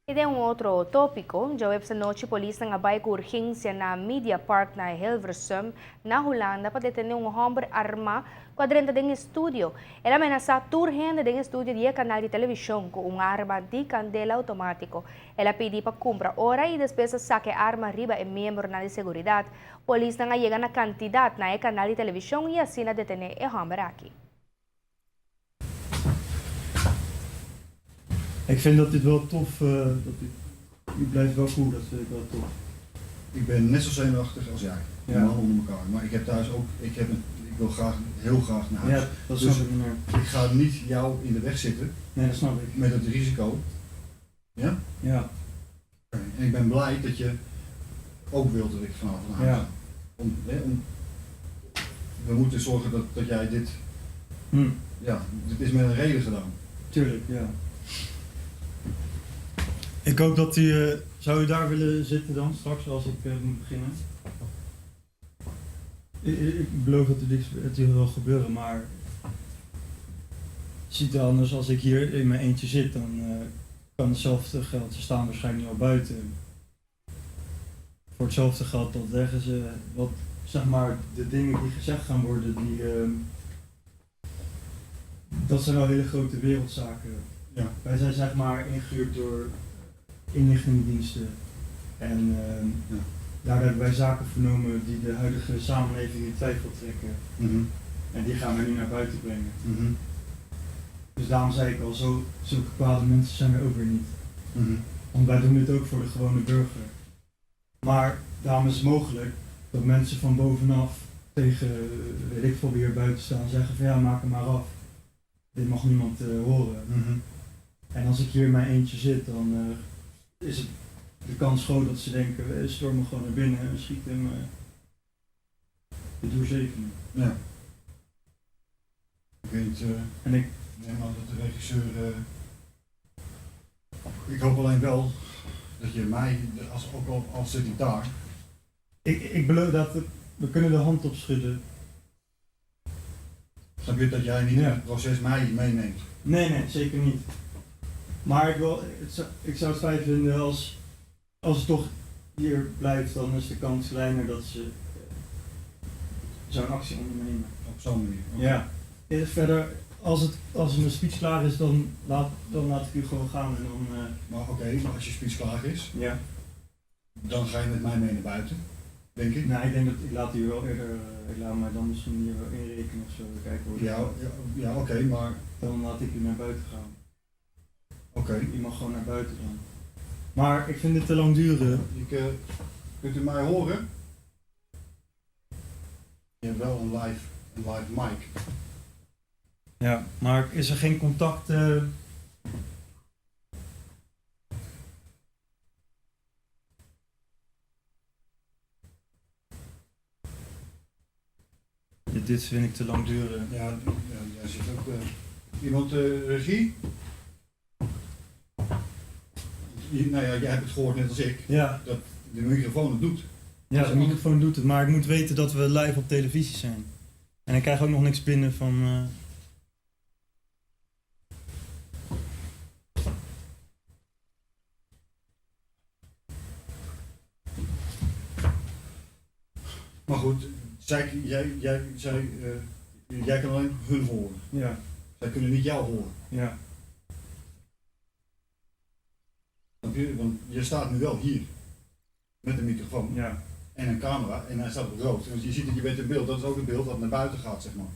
E de um outro tópico, já essa noite a polícia vai com urgência na Media Park na Hilversum, na Holanda, para deter um homem armado quadrante de estúdio. Ela ameaça turgente de estúdio de canal de televisão com uma arma de candela automático. Ela pediu para comprar hora e despesa saque a arma riba e membro na de segurança. A polícia não chega na quantidade na canal de televisão e assim detener o homem aqui. Ik vind dat dit wel tof, u blijft wel cool, dat vind ik wel tof. Ik ben net zo zenuwachtig als jij, Ja. man onder elkaar. Maar ik heb thuis ook, ik wil graag, heel graag naar huis. Ja, dat Dus snap ik niet meer. ik ga niet jou in de weg zitten Nee, dat snap ik. met het risico. Ja? Ja, Oké. En ik ben blij dat je ook wilt dat ik vanavond naar huis Ja. ga. We moeten zorgen dat jij dit, dit is met een reden gedaan. tuurlijk, ja. Ik hoop dat u, zou u daar willen zitten dan, straks, als ik moet beginnen? Ik beloof dat het hier wel gebeuren, maar het ziet er anders als ik hier in mijn eentje zit, dan kan hetzelfde geld, ze staan waarschijnlijk al buiten. Voor hetzelfde geld, dat leggen ze, wat, zeg maar, de dingen die gezegd gaan worden, dat zijn wel hele grote wereldzaken. Ja. Wij zijn zeg maar ingehuurd door inlichtingendiensten en daar hebben wij zaken vernomen die de huidige samenleving in twijfel trekken. En die gaan wij nu naar buiten brengen. Dus daarom zei ik al, zulke kwade mensen zijn er ook weer niet. Want wij doen dit ook voor de gewone burger. Maar daarom is het mogelijk dat mensen van bovenaf tegen, weet ik veel wie hier buiten staan, zeggen van ja, maak hem maar af. Dit mag niemand horen. En als ik hier in mijn eentje zit, dan is het de kans groot dat ze denken, we stormen gewoon naar binnen en schieten hem de doer 7. Ja. Ik weet, En ik neem aan dat de regisseur. Ik hoop alleen wel dat je mij, ook al zit ik daar. Ik beloof dat we kunnen de hand opschudden. Snap je dat jij niet in het proces mij meeneemt? Nee, zeker niet. Maar ik zou het fijn vinden als het toch hier blijft, dan is de kans kleiner dat ze zo'n actie ondernemen. Op zo'n manier. Okay. Ja. Verder, als mijn speech klaar is, dan laat ik u gewoon gaan en dan... Maar oké, maar als je speech klaar is, Ja. dan ga je met mij mee naar buiten, denk ik. Nou, ik denk dat ik laat u wel eerder, ik laat mij dan misschien hier wel inrekenen of zo, kijken hoe Ja, oké, maar... Dan laat ik u naar buiten gaan. Oké. U mag gewoon naar buiten dan. Maar ik vind dit te lang duren. Kunt u mij horen? Je hebt wel een live mic. Ja, maar is er geen contact? Dit vind ik te lang duren. Ja, jij zit ook... iemand regie? Nou ja, jij hebt het gehoord net als ik. Ja. Dat de microfoon het doet. Ja, de microfoon doet het, maar ik moet weten dat we live op televisie zijn. En ik krijg ook nog niks binnen van... Maar goed, jij kan alleen hun horen. Ja. Zij kunnen niet jou horen. Ja. Want je staat nu wel hier. Met een microfoon. Ja. En een camera. En hij staat op rood. Dus je ziet dat je bent in beeld. Dat is ook een beeld dat naar buiten gaat, zeg maar.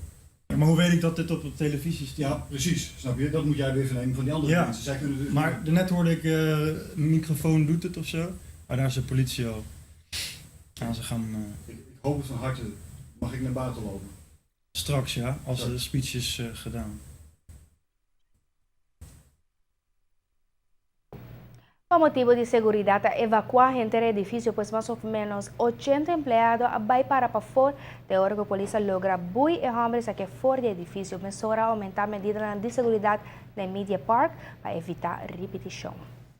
Ja, maar hoe weet ik dat dit op de televisie staat? Ja, precies. Snap je? Dat moet jij weer vernemen van die andere mensen. Zij kunnen dus maar daarnet hoorde ik, microfoon doet het of zo. Maar daar is de politie al. Ja, ze gaan... Ik hoop het van harte. Mag ik naar buiten lopen? Straks, ja. Als de speech is gedaan. Por motivo de seguridad, evacuar gente del edificio, pues más o menos 80 empleados vai para fora. De hora que a polícia logra bui e hombres que fora do edifício, mesura aumentar medidas de segurança na Media Park para evitar repetição.